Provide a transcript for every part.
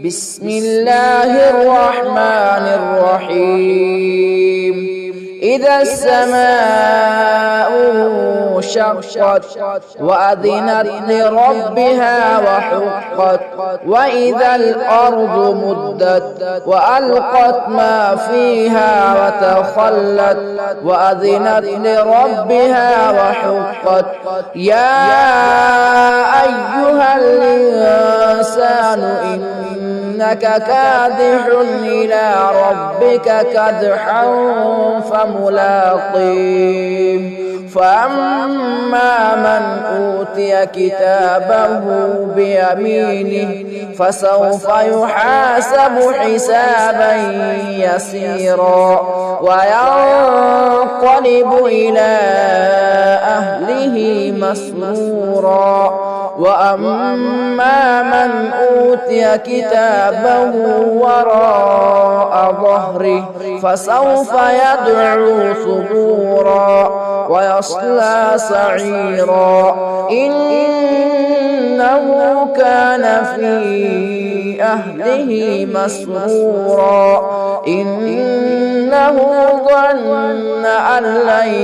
بسم الله الرحمن الرحيم إذا السماء انشقت وأذنت لربها وحقت وإذا الأرض مدت وألقت ما فيها وتخلت وأذنت لربها وحقت يا أيها الإنسان إنك كادح إلى ربك كدحا فملاقيه فأما من أوتي كتابه بيمينه فسوف يحاسب حسابا يسيرا وينقلب إلى أهله مسرورا وأما من أوتي كتابه وراء ظهره فسوف يدعو ثبورا ويصلى سعيرا إنه كان في أهله مسرورا إنه ظن أن لن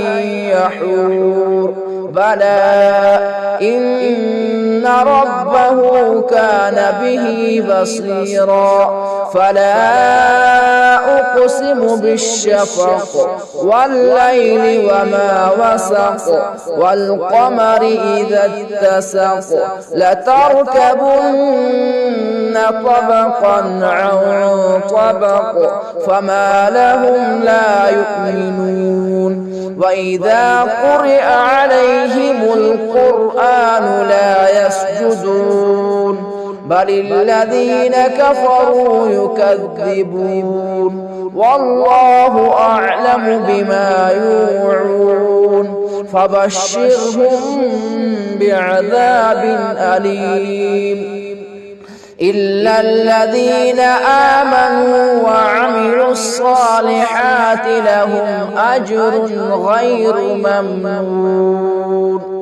يحور بلى إن ربه كان به بصيرا فلا أقسم بالشفق والليل وما وسق والقمر إذا اتسق لتركبن طبقا عن طبق فما لهم لا يؤمنون وإذا قرئ عليهم القرآن لا يسجدون بل الذين كفروا يكذبون والله أعلم بما يوعون فبشرهم بعذاب أليم إلا الذين آمنوا وعملوا الصالحات لهم أجر غير ممنون.